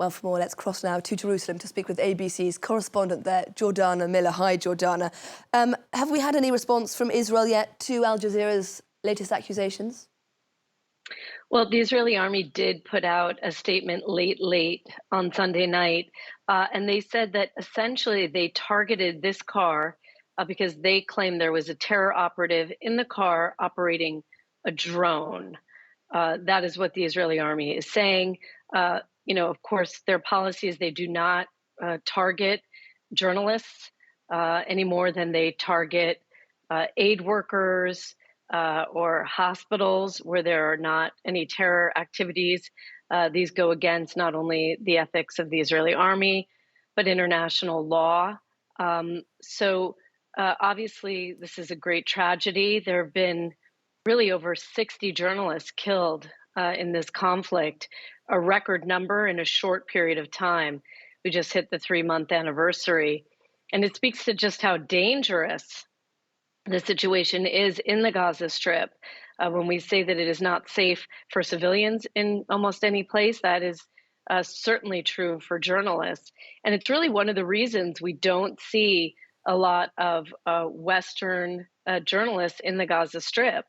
Well, for more, let's cross now to Jerusalem to speak with ABC's correspondent there, Jordana Miller. Hi, Jordana. Have we had any response from Israel yet to Al Jazeera's latest accusations? Well, the Israeli army did put out a statement late on Sunday night, and they said that essentially they targeted this car because they claimed there was a terror operative in the car operating a drone. That is what the Israeli army is saying. Of course, their policy is they do not target journalists any more than they target aid workers or hospitals where there are not any terror activities. These go against not only the ethics of the Israeli army, but international law. Obviously, this is a great tragedy. There have been really over 60 journalists killed in this conflict, a record number in a short period of time. We just hit the 3-month anniversary. And it speaks to just how dangerous the situation is in the Gaza Strip. When we say that it is not safe for civilians in almost any place, that is certainly true for journalists. And it's really one of the reasons we don't see a lot of Western journalists in the Gaza Strip.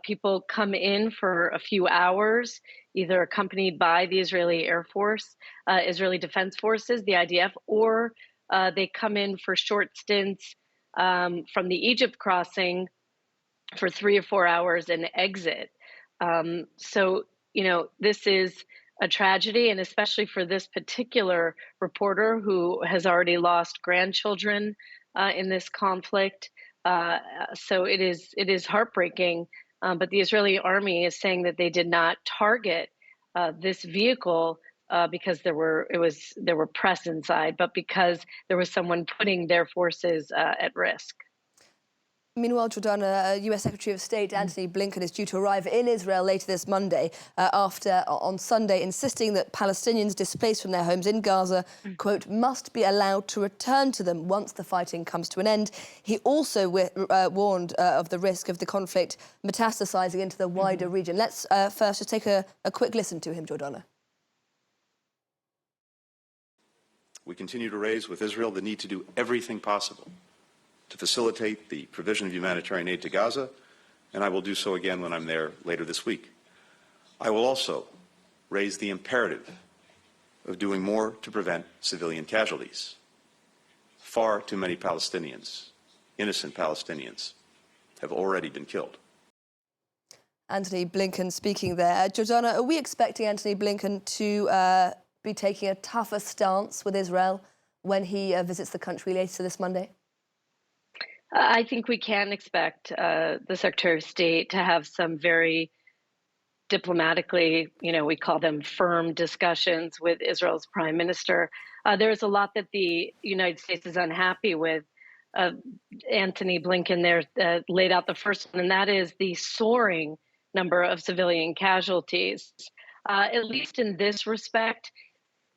People come in for a few hours, either accompanied by the Israeli Air Force, Israeli Defense Forces, the IDF, or they come in for short stints from the Egypt crossing for 3 or 4 hours and exit. This is a tragedy, and especially for this particular reporter who has already lost grandchildren in this conflict. So it is heartbreaking. But the Israeli army is saying that they did not target this vehicle because there were press inside, but because there was someone putting their forces at risk. Meanwhile, Jordana, US Secretary of State Antony Blinken is due to arrive in Israel later this Monday after, on Sunday, insisting that Palestinians displaced from their homes in Gaza, quote, must be allowed to return to them once the fighting comes to an end. He also warned of the risk of the conflict metastasizing into the wider region. Let's first just take a quick listen to him, Jordana. We continue to raise with Israel the need to do everything possible to facilitate the provision of humanitarian aid to Gaza, and I will do so again when I'm there later this week. I will also raise the imperative of doing more to prevent civilian casualties. Far too many Palestinians, innocent Palestinians, have already been killed. Antony Blinken speaking there. Jordana, are we expecting Antony Blinken to be taking a tougher stance with Israel when he visits the country later this Monday? I think we can expect the Secretary of State to have some very diplomatically, we call them firm discussions with Israel's prime minister. There's a lot that the United States is unhappy with. Antony Blinken there laid out the first one, and that is the soaring number of civilian casualties. At least in this respect,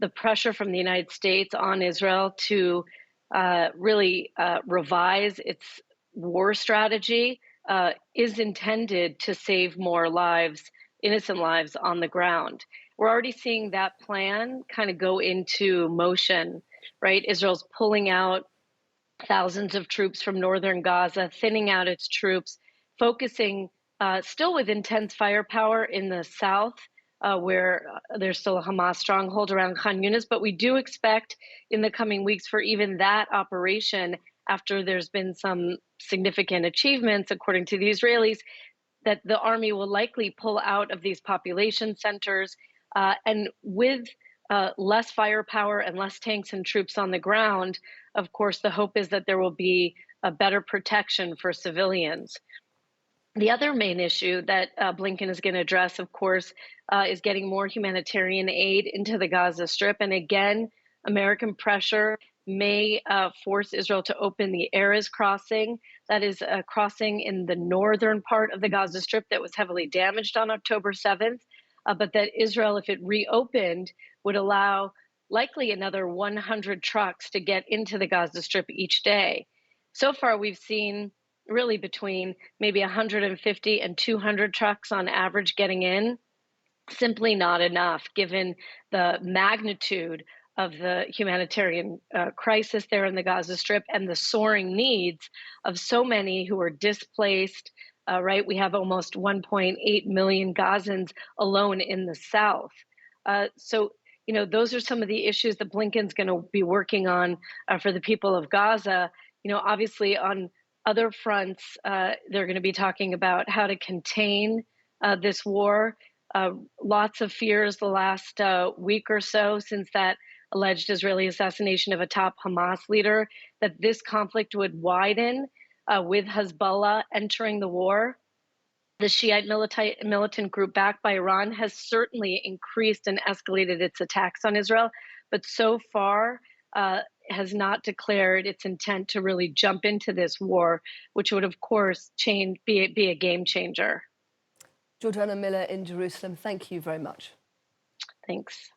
the pressure from the United States on Israel to really revise its war strategy is intended to save more lives, innocent lives on the ground. We're already seeing that plan kind of go into motion, right? Israel's pulling out thousands of troops from northern Gaza, thinning out its troops, focusing still with intense firepower in the south, where there's still a Hamas stronghold around Khan Yunis. But we do expect in the coming weeks for even that operation, after there's been some significant achievements, according to the Israelis, that the army will likely pull out of these population centers. And with less firepower and less tanks and troops on the ground, of course, the hope is that there will be a better protection for civilians. The other main issue that Blinken is going to address, of course, is getting more humanitarian aid into the Gaza Strip. And again, American pressure may force Israel to open the Erez crossing. That is a crossing in the northern part of the Gaza Strip that was heavily damaged on October 7th. But that Israel, if it reopened, would allow likely another 100 trucks to get into the Gaza Strip each day. So far, we've seen really between maybe 150 and 200 trucks on average getting in. simply not enough given the magnitude of the humanitarian crisis there in the Gaza Strip and the soaring needs of so many who are displaced. Right, we have almost 1.8 million Gazans alone in the south. So, those are some of the issues that Blinken's going to be working on for the people of Gaza. Obviously, on other fronts, they're going to be talking about how to contain this war. Lots of fears the last week or so since that alleged Israeli assassination of a top Hamas leader that this conflict would widen with Hezbollah entering the war. The Shiite militant group backed by Iran has certainly increased and escalated its attacks on Israel, but so far has not declared its intent to really jump into this war, which would, of course, be a game changer. Jordana Miller in Jerusalem, thank you very much. Thanks.